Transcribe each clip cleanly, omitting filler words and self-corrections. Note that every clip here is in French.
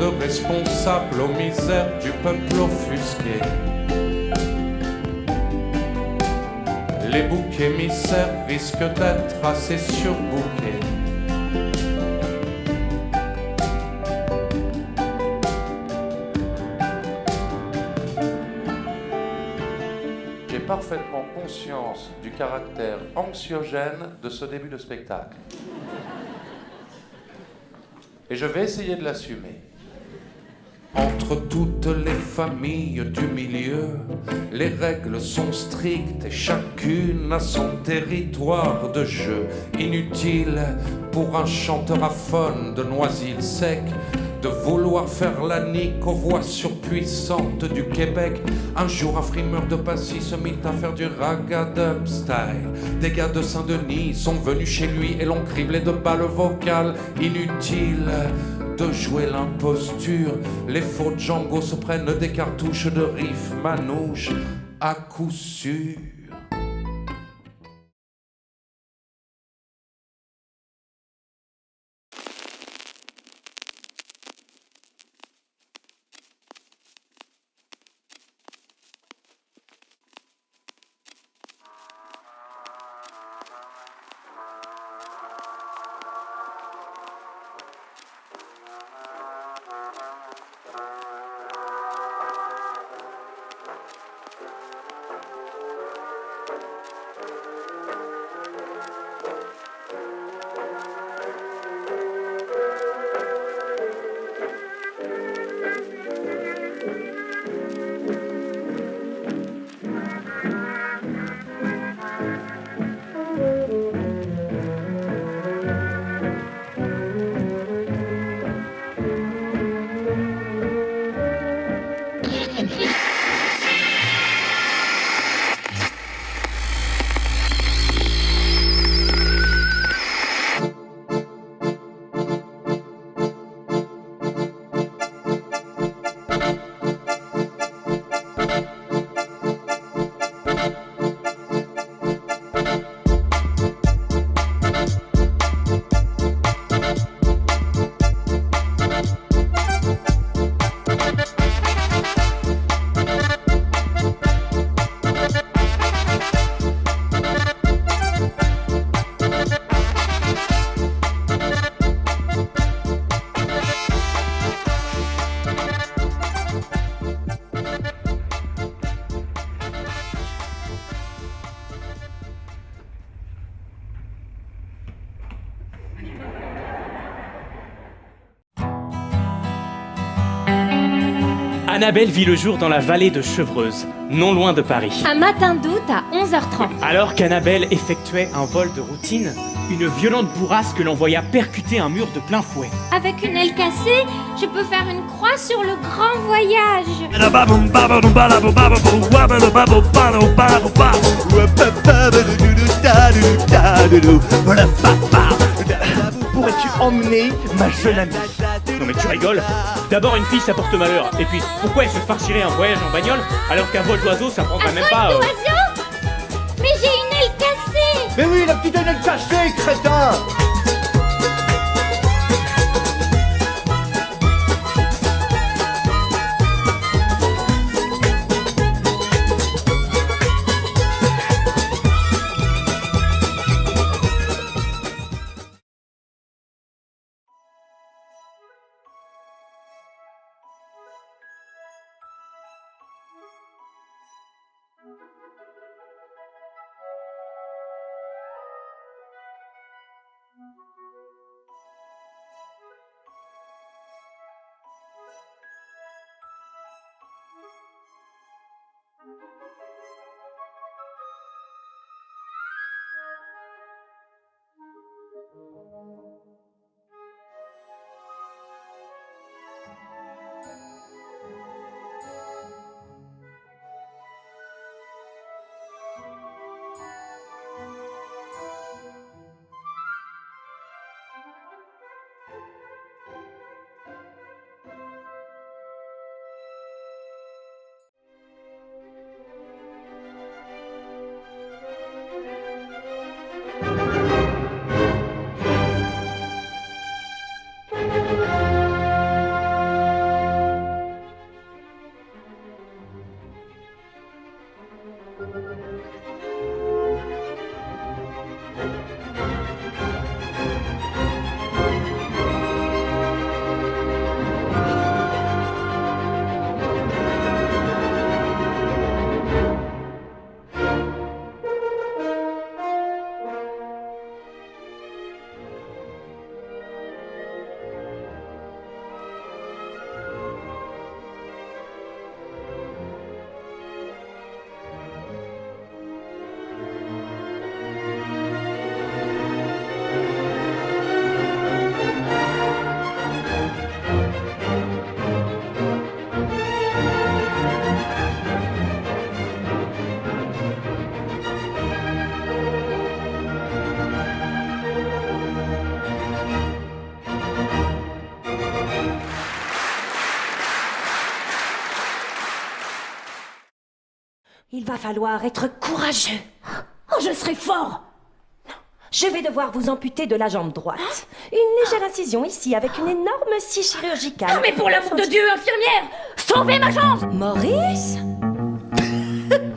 de responsable aux misères du peuple offusqué. Les boucs émissaires risquent d'être assez surbookés. J'ai parfaitement conscience du caractère anxiogène de ce début de spectacle. Et je vais essayer de l'assumer. Entre toutes les familles du milieu, les règles sont strictes et chacune a son territoire de jeu. Inutile pour un chanteur aphone de Noisy-le-Sec de vouloir faire la nique aux voix surpuissantes du Québec. Un jour, un frimeur de Passy se mit à faire du ragga-dub style. Des gars de Saint-Denis sont venus chez lui et l'ont criblé de balles vocales. Inutile de jouer l'imposture, les faux Django se prennent des cartouches de riff manouche à coup sûr. Annabelle vit le jour dans la vallée de Chevreuse, non loin de Paris. Un matin d'août à 11h30. Alors qu'Annabelle effectuait un vol de routine, une violente bourrasque l'envoya percuter un mur de plein fouet. Avec une aile cassée, je peux faire une croix sur le grand voyage. Pourrais-tu emmener ma jeune amie? Non mais tu rigoles. D'abord une fille ça porte malheur. Et puis pourquoi elle se farcirait un voyage en bagnole alors qu'un vol d'oiseau ça prendrait même pas... d'oiseau? Mais j'ai une aile cassée. Mais oui, la petite aile cassée, crétin. falloir être courageux. Oh, je serai fort. Je vais devoir vous amputer de la jambe droite. Une légère incision ici, avec une énorme scie chirurgicale. Non mais pour l'amour de Dieu, infirmière, sauvez ma jambe! Maurice?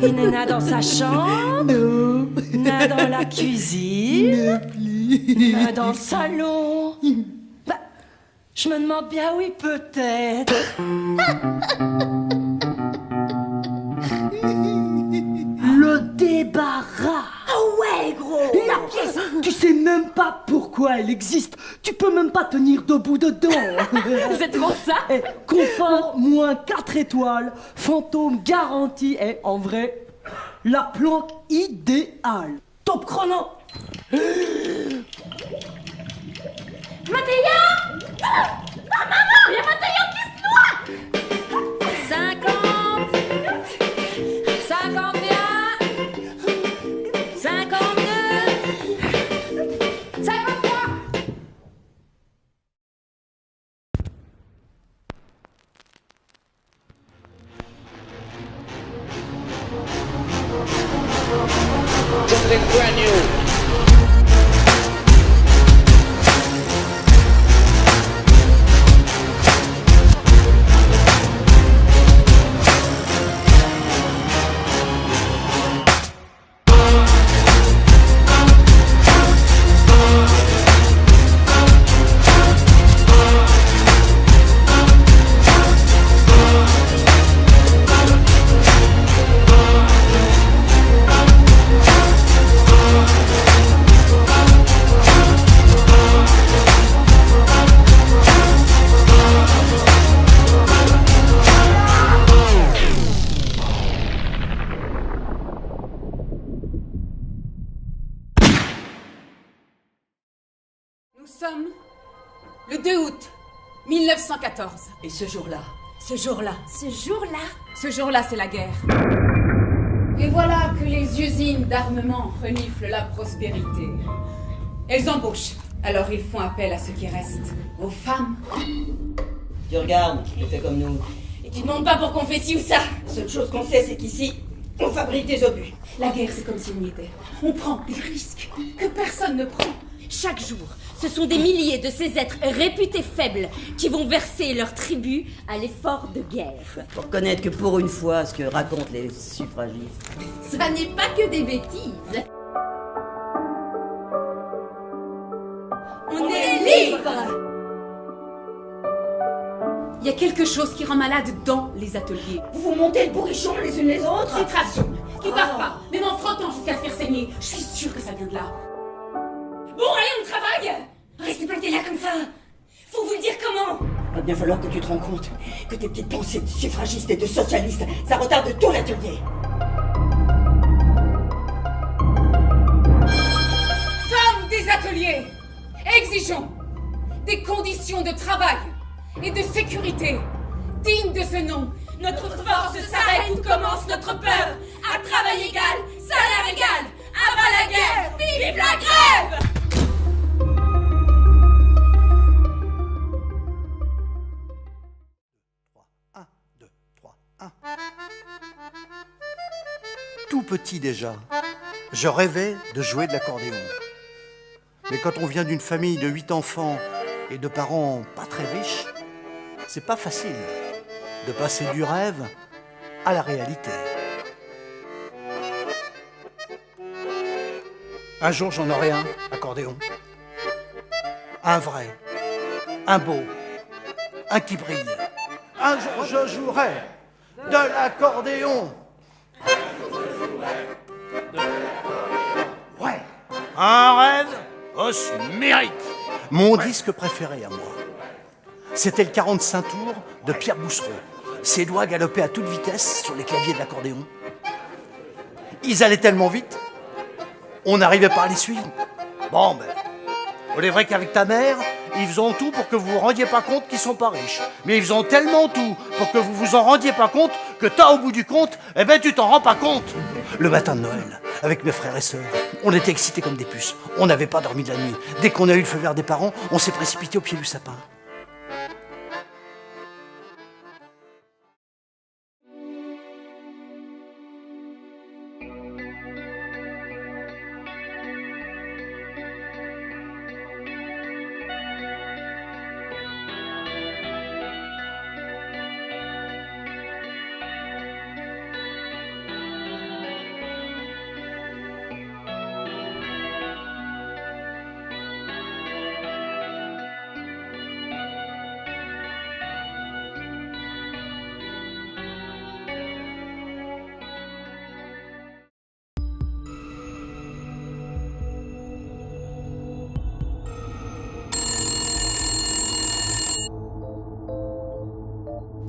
Il n'a dans sa chambre, n'a dans la cuisine, n'a dans le salon. Bah, je me demande bien où il peut être. Le débarras. Oh ouais, gros! La pièce, tu sais même pas pourquoi elle existe. Tu peux même pas tenir debout dedans. C'est trop ça? Confort, moins 4 étoiles. Fantôme garanti. Et en vrai, la planque idéale. Top chrono. Mathéa! Ah maman, il y a Mathéa qui se noie! 50, 51, 52, 53. Something brand new. Nous sommes le 2 août 1914. Et ce jour-là, Ce jour-là, Ce jour-là, c'est la guerre. Et voilà que les usines d'armement reniflent la prospérité. Elles embauchent, alors ils font appel à ce qui reste, aux femmes. Tu regardes, tu fais comme nous. et tu demandes pas pour qu'on fait ci ou ça. La seule chose qu'on sait, c'est qu'ici, on fabrique des obus. La guerre, c'est comme si on y était. On prend des risques que personne ne prend. Chaque jour, ce sont des milliers de ces êtres réputés faibles qui vont verser leur tribut à l'effort de guerre. Pour reconnaître que pour une fois, ce que racontent les suffragistes. Ça n'est pas que des bêtises. On est libre. Il y a quelque chose qui rend malade dans les ateliers. Vous vous montez le bourrichon les unes les autres. Titration, qui part pas, même en frottant jusqu'à se faire saigner. Je suis sûre que ça vient de là. Bon, allez, on travaille. Restez plantés là comme ça. Faut vous le dire comment. Il va bien falloir que tu te rends compte que tes petites pensées de suffragistes et de socialistes, ça retarde tout l'atelier. Femmes des ateliers, exigeons des conditions de travail et de sécurité dignes de ce nom. Notre force s'arrête où commence notre peur. À travail égal, salaire égal. À bas la guerre, vive la grève. Tout petit déjà, je rêvais de jouer de l'accordéon. Mais quand on vient d'une famille de 8 enfants et de parents pas très riches, c'est pas facile de passer du rêve à la réalité. Un jour, j'en aurai un, accordéon. Un vrai, un beau, un qui brille. Un jour, je jouerai de l'accordéon. Ouais, un rêve, os mérite. Mon disque préféré à moi, c'était le 45 tours de Pierre Boussereau. Ses doigts galopaient à toute vitesse sur les claviers de l'accordéon. Ils allaient tellement vite, on n'arrivait pas à les suivre. Bon, ben, il est vrai qu'avec ta mère, ils faisaient tout pour que vous vous rendiez pas compte qu'ils sont pas riches. Mais ils faisaient tellement tout pour que vous vous en rendiez pas compte que toi, au bout du compte, eh ben, tu t'en rends pas compte. Le matin de Noël, avec mes frères et sœurs, on était excités comme des puces. On n'avait pas dormi de la nuit. Dès qu'on a eu le feu vert des parents, on s'est précipité au pied du sapin.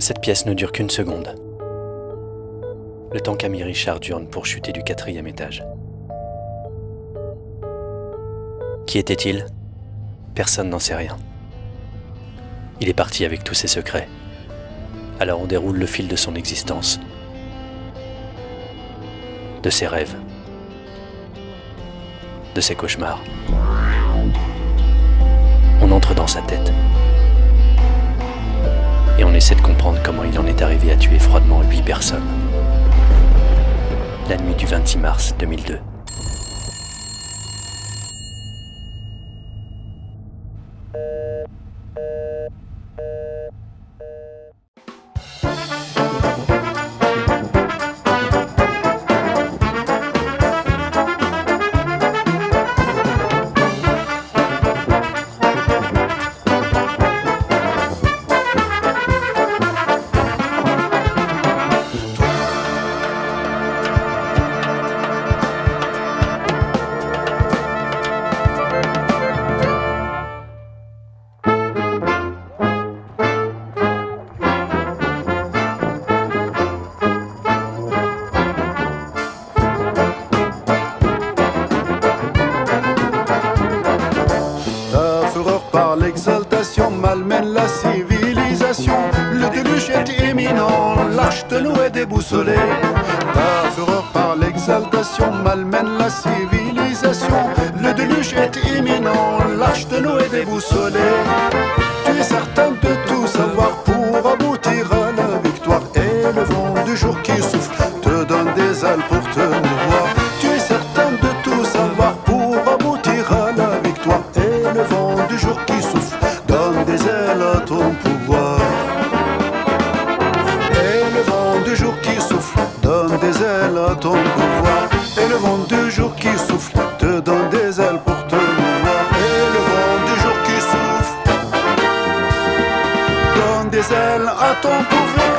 Cette pièce ne dure qu'une seconde. Le temps qu'Ami Richard hurle pour chuter du 4e étage. Qui était-il ? Personne n'en sait rien. Il est parti avec tous ses secrets. Alors on déroule le fil de son existence, de ses rêves, de ses cauchemars. On entre dans sa tête. Et on essaie de comprendre comment il en est arrivé à tuer froidement 8 personnes. La nuit du 26 mars 2002. Malmène la civilisation, le déluge est imminent, l'arche de Noé déboussolée. Ta fureur par l'exaltation malmène la civilisation, le déluge est imminent, l'arche de Noé déboussolée. Tu es certain de tout savoir pour aboutir à la victoire, et le vent du jour qui souffle te donne des ailes pour te mouvoir. Tu es certain de tout savoir pour aboutir à la victoire, et le vent du jour qui souffle donne des ailes à ton pouvoir. Et le vent du jour qui souffle donne des ailes à ton pouvoir. Et le vent du jour qui souffle te donne des ailes pour te mouvoir. Et le vent du jour qui souffle donne des ailes à ton pouvoir.